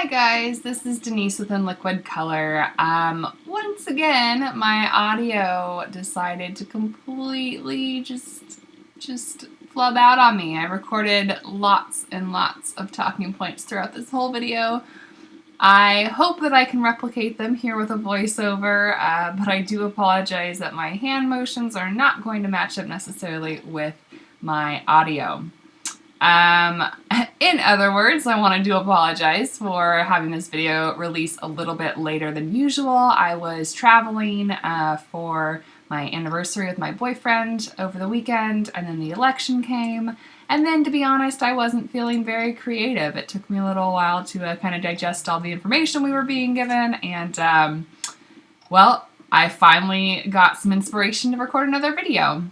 Hi guys, this is Denise with Liquid Color. Once again, my audio decided to completely just flub out on me. I recorded lots and lots of talking points throughout this whole video. I hope that I can replicate them here with a voiceover, but I do apologize that my hand motions are not going to match up necessarily with my audio. In other words, I wanted to apologize for having this video released a little bit later than usual. I was traveling for my anniversary with my boyfriend over the weekend, and then the election came. And then, to be honest, I wasn't feeling very creative. It took me a little while to kind of digest all the information we were being given, and well, I finally got some inspiration to record another video.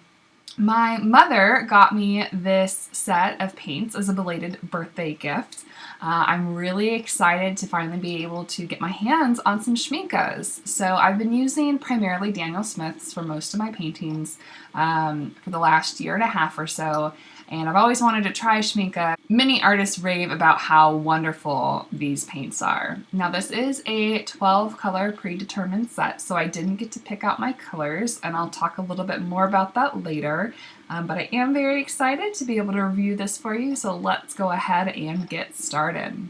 My mother got me this set of paints as a belated birthday gift. I'm really excited to finally be able to get my hands on some Schmincke's. So I've been using primarily Daniel Smith's for most of my paintings for the last year and a half or so. And I've always wanted to try Schmincke. Many artists rave about how wonderful these paints are. Now this is a 12 color predetermined set, so I didn't get to pick out my colors, and I'll talk a little bit more about that later. But I am very excited to be able to review this for you, so let's go ahead and get started.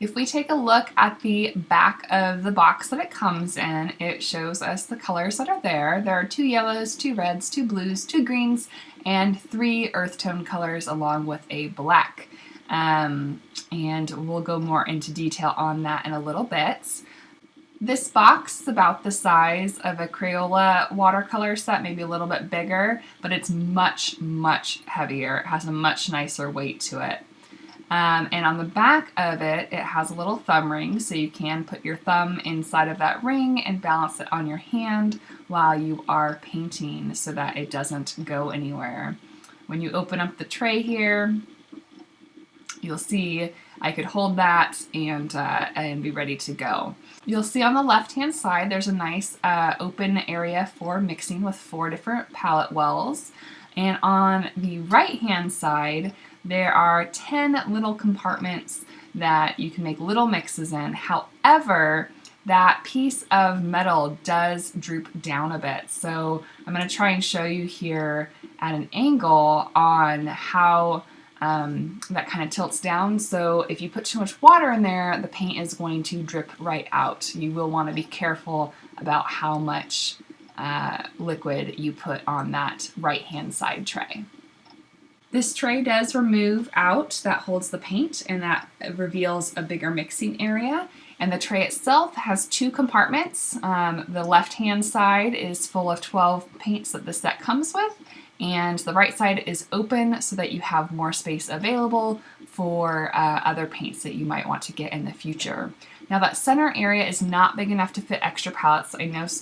If we take a look at the back of the box that it comes in, it shows us the colors that are there. There are 2 yellows, 2 reds, 2 blues, 2 greens, and 3 earth tone colors along with a black. And we'll go more into detail on that in a little bit. This box is about the size of a Crayola watercolor set, maybe a little bit bigger, but it's much, much heavier. It has a much nicer weight to it. And on the back of it, it has a little thumb ring, so you can put your thumb inside of that ring and balance it on your hand while you are painting so that it doesn't go anywhere. When you open up the tray here, you'll see I could hold that and be ready to go. You'll see on the left-hand side there's a nice open area for mixing with 4 different palette wells. And on the right-hand side, there are 10 little compartments that you can make little mixes in. However, that piece of metal does droop down a bit. So I'm going to try and show you here at an angle on how that kind of tilts down. So if you put too much water in there, the paint is going to drip right out. You will want to be careful about how much liquid you put on that right-hand side tray. This tray does remove out, that holds the paint, and that reveals a bigger mixing area. And the tray itself has 2 compartments. The left-hand side is full of 12 paints that the set comes with, and the right side is open so that you have more space available for other paints that you might want to get in the future. Now that center area is not big enough to fit extra palettes,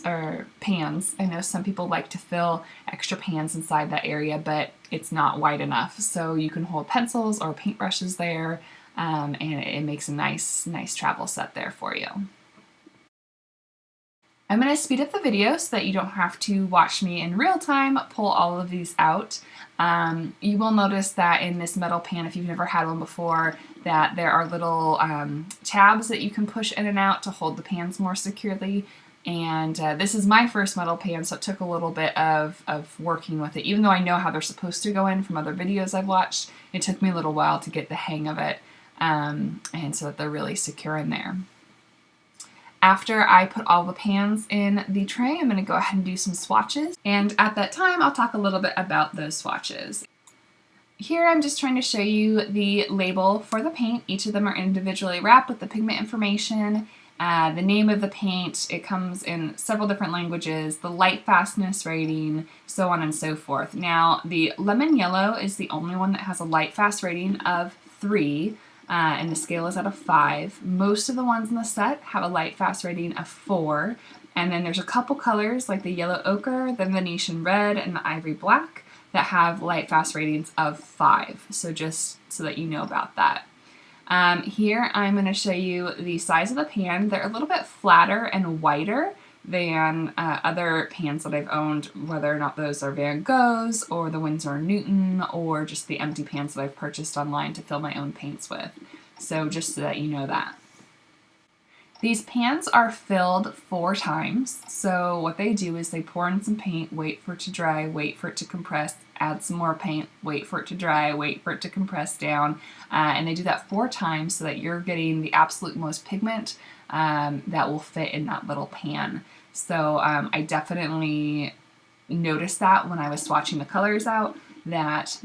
or pans. I know some people like to fill extra pans inside that area, but it's not wide enough. So you can hold pencils or paintbrushes there, and it makes a nice travel set there for you. I'm going to speed up the video so that you don't have to watch me in real time pull all of these out. You will notice that in this metal pan, if you've never had one before, that there are little tabs that you can push in and out to hold the pans more securely. And this is my first metal pan, so it took a little bit of working with it. Even though I know how they're supposed to go in from other videos I've watched, it took me a little while to get the hang of it, and so that they're really secure in there. After I put all the pans in the tray, I'm going to go ahead and do some swatches. And at that time, I'll talk a little bit about those swatches. Here I'm just trying to show you the label for the paint. Each of them are individually wrapped with the pigment information, the name of the paint. It comes in several different languages, the light fastness rating, so on and so forth. Now, the lemon yellow is the only one that has a light fast rating of 3. And the scale is out of 5. Most of the ones in the set have a light fast rating of 4. And then there's a couple colors like the yellow ochre, the Venetian red, and the ivory black that have light fast ratings of 5. So just so that you know about that. Here I'm going to show you the size of the pan. They're a little bit flatter and wider than other pans that I've owned, whether or not those are Van Goghs or the Winsor & Newton or just the empty pans that I've purchased online to fill my own paints with. So just so that you know that. These pans are filled 4 times. So what they do is they pour in some paint, wait for it to dry, wait for it to compress, add some more paint, wait for it to dry, wait for it to compress down. And they do that 4 times so that you're getting the absolute most pigment that will fit in that little pan. So I definitely noticed that when I was swatching the colors out, that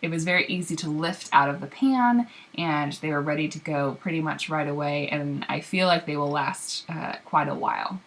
it was very easy to lift out of the pan, and they were ready to go pretty much right away, and I feel like they will last quite a while.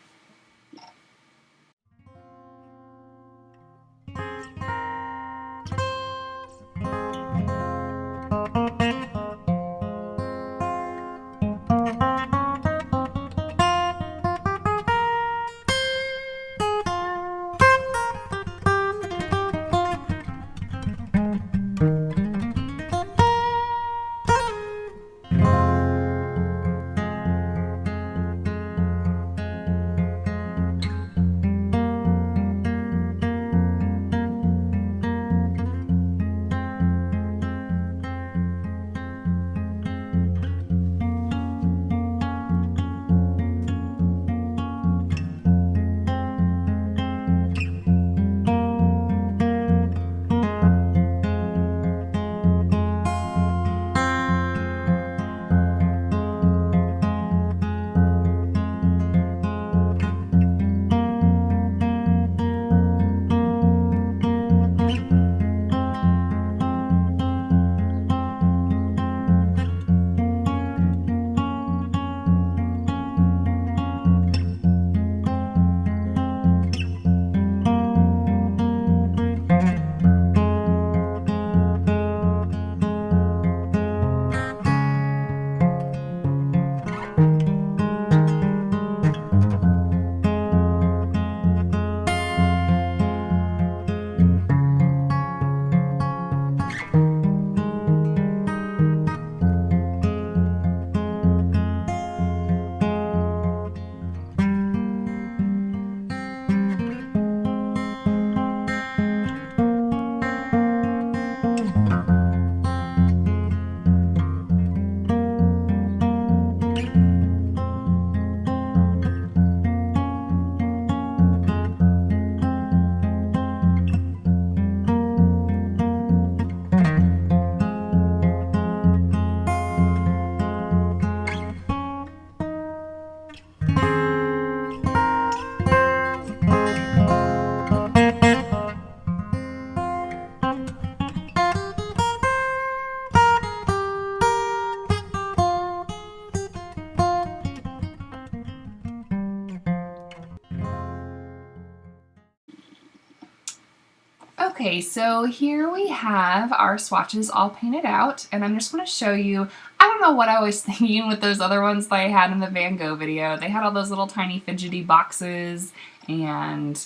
Okay, so here we have our swatches all painted out, and I'm just going to show you, I don't know what I was thinking with those other ones that I had in the Van Gogh video. They had all those little tiny fidgety boxes, and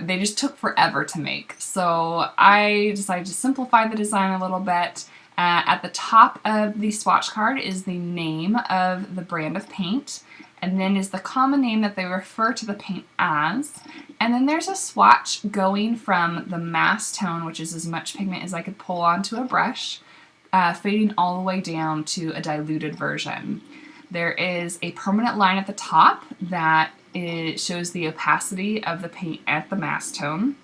they just took forever to make. So I decided to simplify the design a little bit. At the top of the swatch card is the name of the brand of paint, and then is the common name that they refer to the paint as. And then there's a swatch going from the mass tone, which is as much pigment as I could pull onto a brush, fading all the way down to a diluted version. There is a permanent line at the top that shows the opacity of the paint at the mass tone,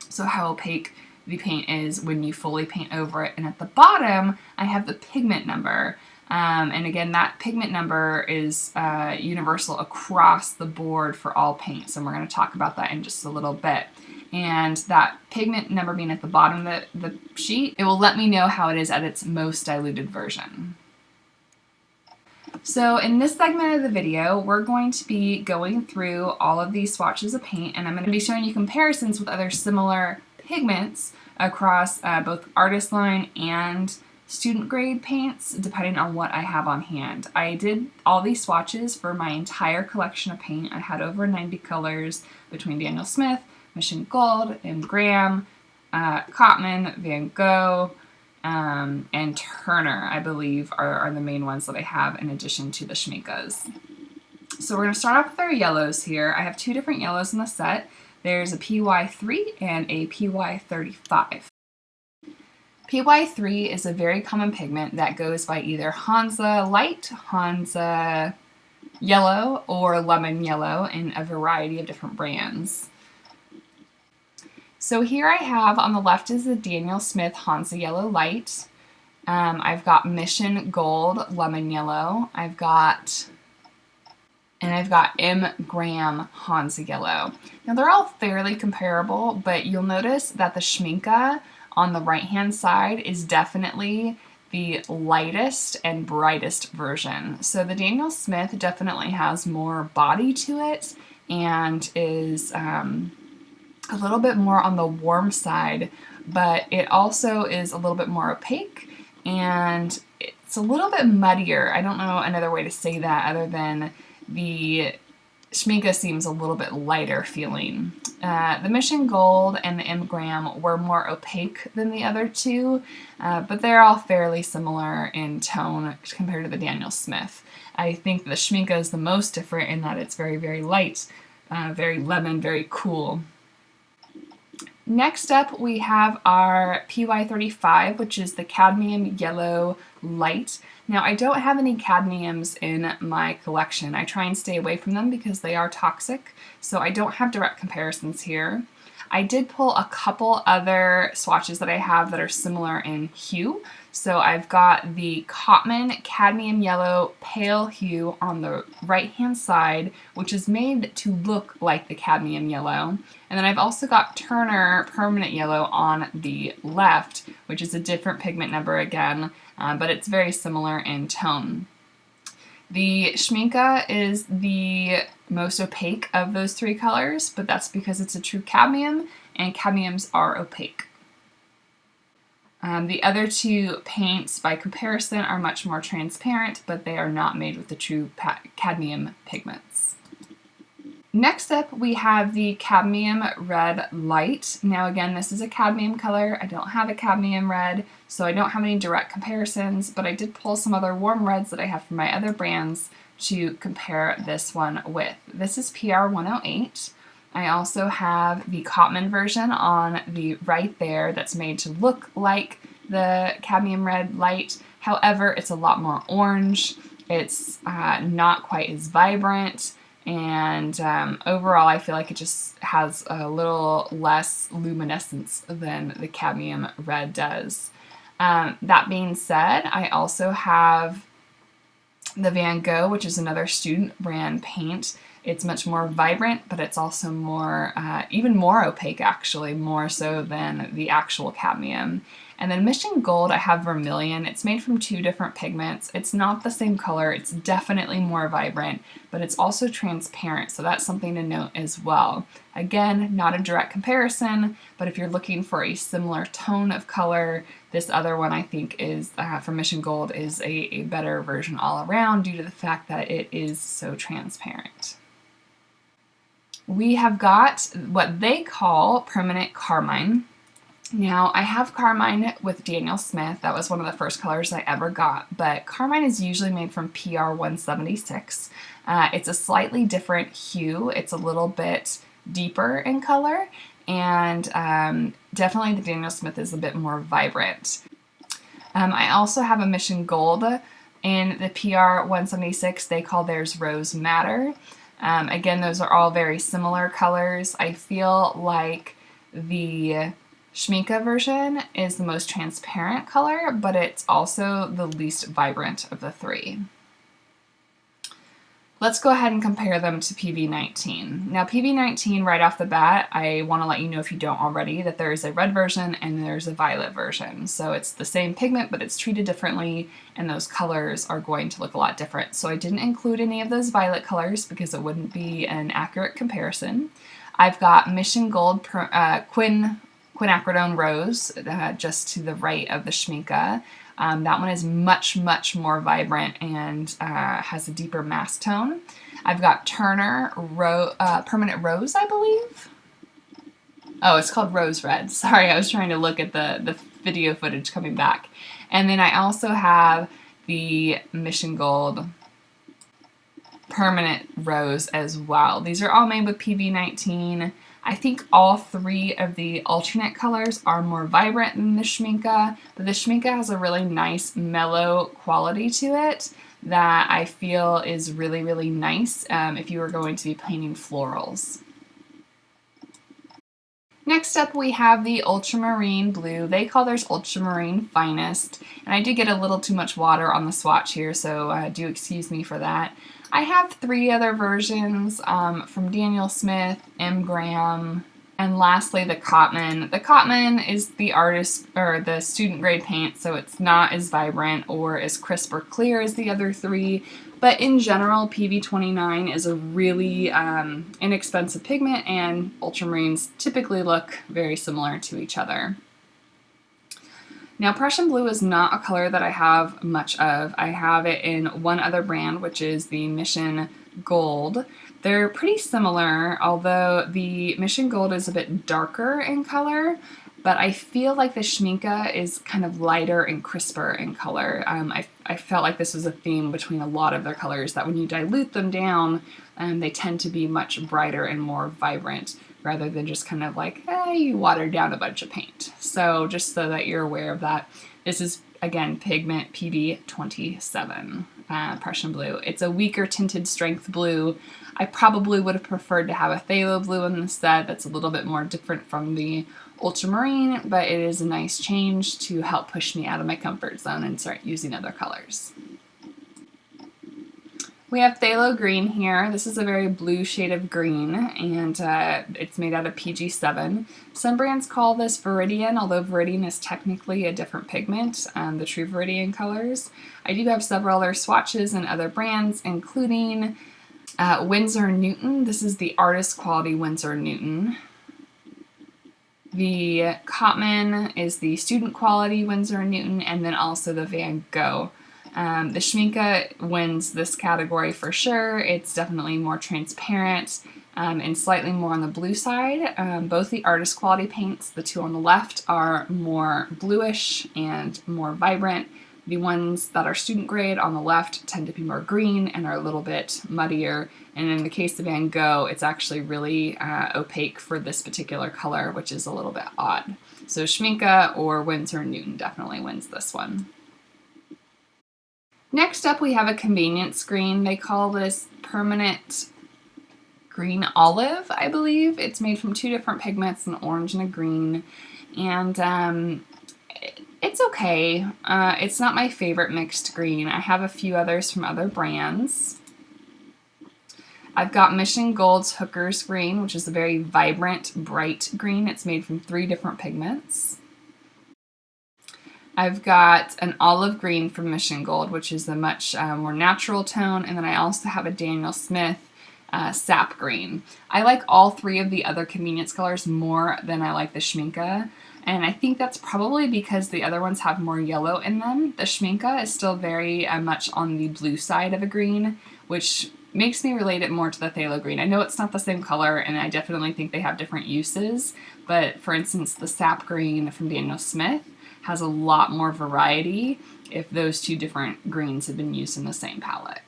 so how opaque the paint is when you fully paint over it. And at the bottom, I have the pigment number. And again, that pigment number is universal across the board for all paints, and we're going to talk about that in just a little bit. And that pigment number being at the bottom of the sheet, it will let me know how it is at its most diluted version. So in this segment of the video, we're going to be going through all of these swatches of paint, and I'm going to be showing you comparisons with other similar pigments across both artist line and student grade paints, depending on what I have on hand. I did all these swatches for my entire collection of paint. I had over 90 colors between Daniel Smith, Mission Gold, and Graham, Cotman, Van Gogh, and Turner, I believe, are the main ones that I have in addition to the Schminckes. So we're going to start off with our yellows here. I have 2 different yellows in the set. There's a PY3 and a PY35. PY3 is a very common pigment that goes by either Hansa Light, Hansa Yellow, or Lemon Yellow in a variety of different brands. So here I have on the left is the Daniel Smith Hansa Yellow Light. I've got Mission Gold Lemon Yellow. I've got M. Graham Hansa Yellow. Now they're all fairly comparable, but you'll notice that the Schmincke on the right-hand side is definitely the lightest and brightest version. So the Daniel Smith definitely has more body to it and is a little bit more on the warm side, but it also is a little bit more opaque and it's a little bit muddier. I don't know another way to say that other than the Schmincke seems a little bit lighter feeling. The Mission Gold and the M. Graham were more opaque than the other two, but they're all fairly similar in tone compared to the Daniel Smith. I think the Schmincke is the most different in that it's very, very light, very lemon, very cool. Next up we have our PY35, which is the Cadmium Yellow Light. Now I don't have any cadmiums in my collection. I try and stay away from them because they are toxic, so I don't have direct comparisons here. I did pull a couple other swatches that I have that are similar in hue. So I've got the Cotman Cadmium Yellow Pale Hue on the right-hand side, which is made to look like the cadmium yellow. And then I've also got Turner Permanent Yellow on the left, which is a different pigment number again, but it's very similar in tone. The Schmincke is the most opaque of those three colors, but that's because it's a true cadmium, and cadmiums are opaque. The other two paints, by comparison, are much more transparent, but they are not made with the true cadmium pigments. Next up, we have the Cadmium Red Light. Now again, this is a cadmium color. I don't have a cadmium red, so I don't have any direct comparisons, but I did pull some other warm reds that I have from my other brands to compare this one with. This is PR 108. I also have the Cotman version on the right there that's made to look like the Cadmium Red Light. However, it's a lot more orange. It's not quite as vibrant. And overall, I feel like it just has a little less luminescence than the cadmium red does. That being said, I also have the Van Gogh, which is another student brand paint. It's much more vibrant, but it's also more, even more opaque actually, more so than the actual cadmium. And then Mission Gold, I have Vermilion. It's made from two different pigments. It's not the same color. It's definitely more vibrant, but it's also transparent, so that's something to note as well. Again, not a direct comparison, but if you're looking for a similar tone of color, this other one I think is, from Mission Gold, is a better version all around due to the fact that it is so transparent. We have got what they call permanent carmine. Now, I have carmine with Daniel Smith. That was one of the first colors I ever got, but carmine is usually made from PR 176. It's a slightly different hue. It's a little bit deeper in color, and definitely the Daniel Smith is a bit more vibrant. I also have a Mission Gold in the PR 176. They call theirs Rose Madder. Again, those are all very similar colors. I feel like the Schmincke version is the most transparent color, but it's also the least vibrant of the three. Let's go ahead and compare them to PV19. Now PV19, right off the bat, I want to let you know, if you don't already, that there is a red version and there's a violet version. So it's the same pigment, but it's treated differently, and those colors are going to look a lot different. So I didn't include any of those violet colors because it wouldn't be an accurate comparison. I've got Mission Gold Quinacridone Rose, just to the right of the Schmincke. That one is much, much more vibrant and has a deeper mass tone. I've got Turner Permanent Rose, I believe. Oh, it's called Rose Red. Sorry, I was trying to look at the video footage coming back. And then I also have the Mission Gold Permanent Rose as well. These are all made with PV19. I think all three of the alternate colors are more vibrant than the Schmincke, but the Schmincke has a really nice mellow quality to it that I feel is really, really nice if you were going to be painting florals. Next up we have the ultramarine blue. They call theirs ultramarine finest, and I did get a little too much water on the swatch here, so do excuse me for that. I have three other versions from Daniel Smith, M. Graham, and lastly the Cotman. The Cotman is the artist or the student grade paint, so it's not as vibrant or as crisp or clear as the other three. But in general, PV29 is a really inexpensive pigment, and ultramarines typically look very similar to each other. Now, Prussian blue is not a color that I have much of. I have it in one other brand, which is the Mission Gold. They're pretty similar, although the Mission Gold is a bit darker in color, but I feel like the Schmincke is kind of lighter and crisper in color. I felt like this was a theme between a lot of their colors, that when you dilute them down, they tend to be much brighter and more vibrant, rather than just kind of like, hey, you watered down a bunch of paint. So just so that you're aware of that, this is, again, Pigment PB27 Prussian blue. It's a weaker tinted strength blue. I probably would have preferred to have a phthalo blue in the set that's a little bit more different from the ultramarine, but it is a nice change to help push me out of my comfort zone and start using other colors. We have phthalo green here. This is a very blue shade of green, and it's made out of PG7. Some brands call this Viridian, although Viridian is technically a different pigment, the true Viridian colors. I do have several other swatches and other brands, including Winsor & Newton. This is the artist quality Winsor & Newton. The Cotman is the student quality Winsor & Newton, and then also the Van Gogh. The Schmincke wins this category for sure. It's definitely more transparent and slightly more on the blue side. Both the artist quality paints, the two on the left, are more bluish and more vibrant. The ones that are student grade on the left tend to be more green and are a little bit muddier. And in the case of Van Gogh, it's actually really opaque for this particular color, which is a little bit odd. So Schmincke or Winsor & Newton definitely wins this one. Next up, we have a convenience green. They call this permanent green olive, I believe. It's made from two different pigments, an orange and a green. And it's okay. It's not my favorite mixed green. I have a few others from other brands. I've got Mission Gold's Hooker's Green, which is a very vibrant, bright green. It's made from three different pigments. I've got an olive green from Mission Gold, which is a much more natural tone, and then I also have a Daniel Smith sap green. I like all three of the other convenience colors more than I like the Schmincke, and I think that's probably because the other ones have more yellow in them. The Schmincke is still very much on the blue side of a green, which makes me relate it more to the phthalo green. I know it's not the same color, and I definitely think they have different uses, but for instance, the sap green from Daniel Smith has a lot more variety if those two different greens have been used in the same palette.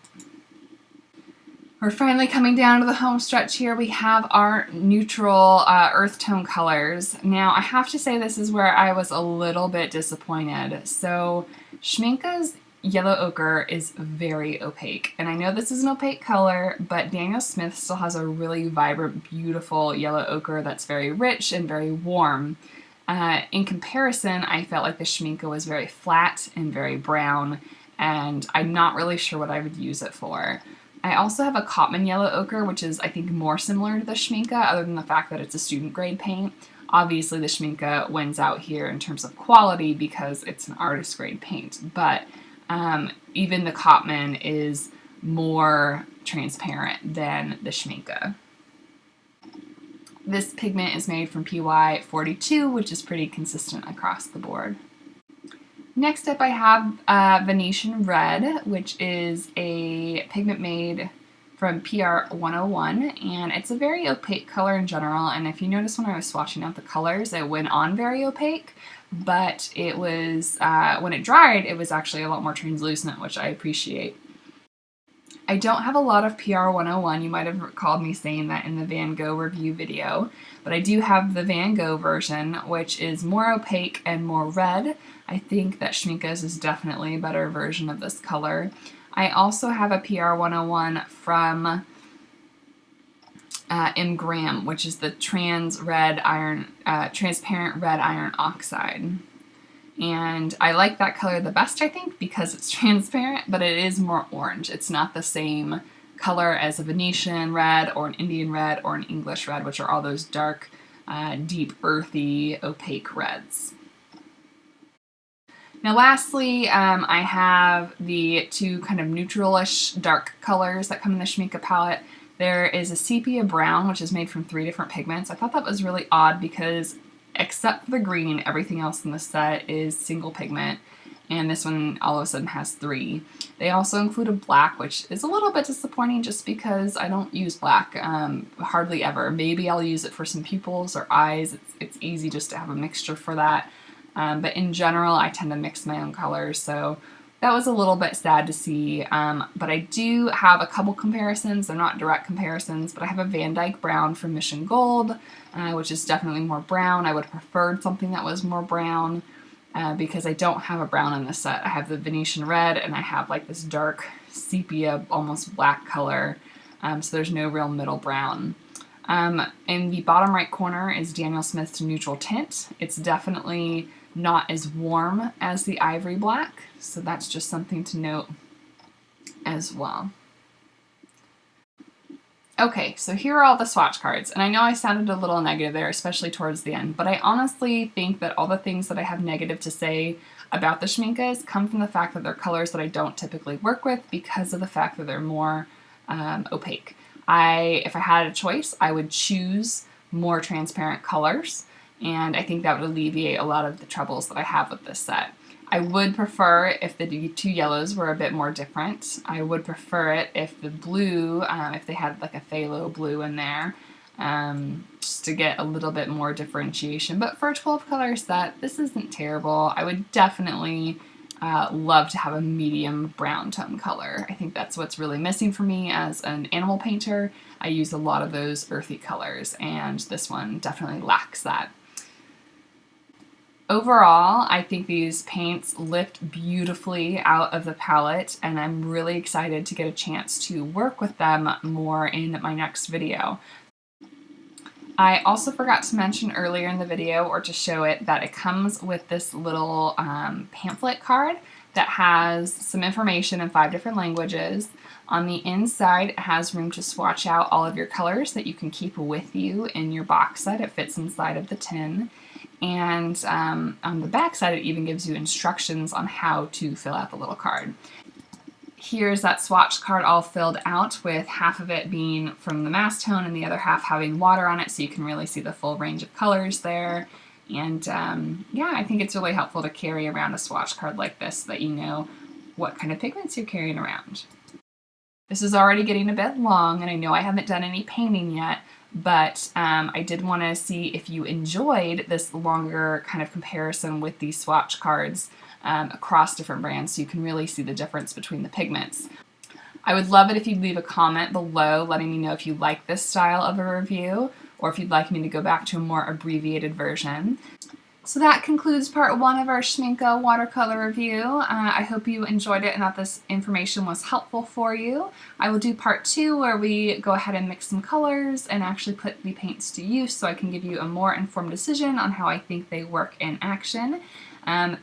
We're finally coming down to the home stretch here. We have our neutral earth tone colors. Now, I have to say this is where I was a little bit disappointed. So Schmincke's yellow ochre is very opaque, and I know this is an opaque color, but Daniel Smith still has a really vibrant, beautiful yellow ochre that's very rich and very warm. In comparison, I felt like the Schmincke was very flat and very brown, and I'm not really sure what I would use it for. I also have a Cotman yellow ochre, which is, I think, more similar to the Schmincke, other than the fact that it's a student grade paint. Obviously, the Schmincke wins out here in terms of quality because it's an artist grade paint, but even the Cotman is more transparent than the Schmincke. This pigment is made from PY42, which is pretty consistent across the board. Next up I have Venetian Red, which is a pigment made from PR101, and it's a very opaque color in general, and if you notice when I was swatching out the colors, it went on very opaque, but it was, when it dried, it was actually a lot more translucent, which I appreciate. I don't have a lot of PR 101. You might have recalled me saying that in the Van Gogh review video, but I do have the Van Gogh version, which is more opaque and more red. I think that Schmincke's is definitely a better version of this color. I also have a PR 101 from M. Graham, which is the transparent red iron oxide. And I like that color the best, I think, because it's transparent, but it is more orange. It's not the same color as a Venetian red or an Indian red or an English red, which are all those dark, deep, earthy, opaque reds. Now lastly, I have the two kind of neutral-ish dark colors that come in the Schmincke palette. There is a sepia brown, which is made from 3 different pigments. I thought that was really odd because except for the green, everything else in the set is single pigment, and this one all of a sudden has 3. They also include a black, which is a little bit disappointing just because I don't use black hardly ever. Maybe I'll use it for some pupils or eyes. It's easy just to have a mixture for that. But in general, I tend to mix my own colors, so that was a little bit sad to see. But I do have a couple comparisons. They're not direct comparisons, but I have a Van Dyke brown from Mission Gold, which is definitely more brown. I would have preferred something that was more brown because I don't have a brown in this set. I have the Venetian red and I have like this dark sepia, almost black color, so there's no real middle brown. In the bottom right corner is Daniel Smith's neutral tint. It's definitely not as warm as the ivory black, so that's just something to note as well. Okay, so here are all the swatch cards, and I know I sounded a little negative there, especially towards the end, but I honestly think that all the things that I have negative to say about the Schmincke's come from the fact that they're colors that I don't typically work with because of the fact that they're more opaque. If I had a choice, I would choose more transparent colors, and I think that would alleviate a lot of the troubles that I have with this set. I would prefer if the 2 yellows were a bit more different. I would prefer it if the blue, if they had like a phthalo blue in there, just to get a little bit more differentiation. But for a 12 color set, this isn't terrible. I would definitely love to have a medium brown tone color. I think that's what's really missing for me as an animal painter. I use a lot of those earthy colors, and this one definitely lacks that. Overall, I think these paints lift beautifully out of the palette, and I'm really excited to get a chance to work with them more in my next video. I also forgot to mention earlier in the video, or to show it, that it comes with this little pamphlet card that has some information in 5 different languages. On the inside, it has room to swatch out all of your colors that you can keep with you in your box set. It fits inside of the tin. And on the back side, it even gives you instructions on how to fill out the little card. Here's that swatch card all filled out, with half of it being from the mass tone and the other half having water on it, so you can really see the full range of colors there. And yeah, I think it's really helpful to carry around a swatch card like this so that you know what kind of pigments you're carrying around. This is already getting a bit long, and I know I haven't done any painting yet, but I did want to see if you enjoyed this longer kind of comparison with these swatch cards across different brands, so you can really see the difference between the pigments. I would love it if you'd leave a comment below letting me know if you like this style of a review, or if you'd like me to go back to a more abbreviated version. So that concludes part 1 of our Schmincke watercolor review. I hope you enjoyed it and that this information was helpful for you. I will do part 2 where we go ahead and mix some colors and actually put the paints to use, so I can give you a more informed decision on how I think they work in action.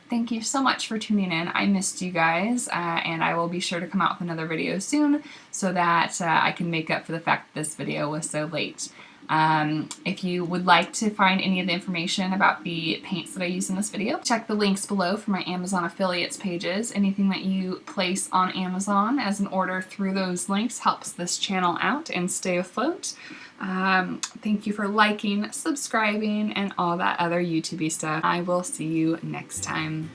Thank you so much for tuning in. I missed you guys, and I will be sure to come out with another video soon so that I can make up for the fact that this video was so late. If you would like to find any of the information about the paints that I use in this video, check the links below for my Amazon affiliates pages. Anything that you place on Amazon as an order through those links helps this channel out and stay afloat. Thank you for liking, subscribing, and all that other YouTubey stuff. I will see you next time.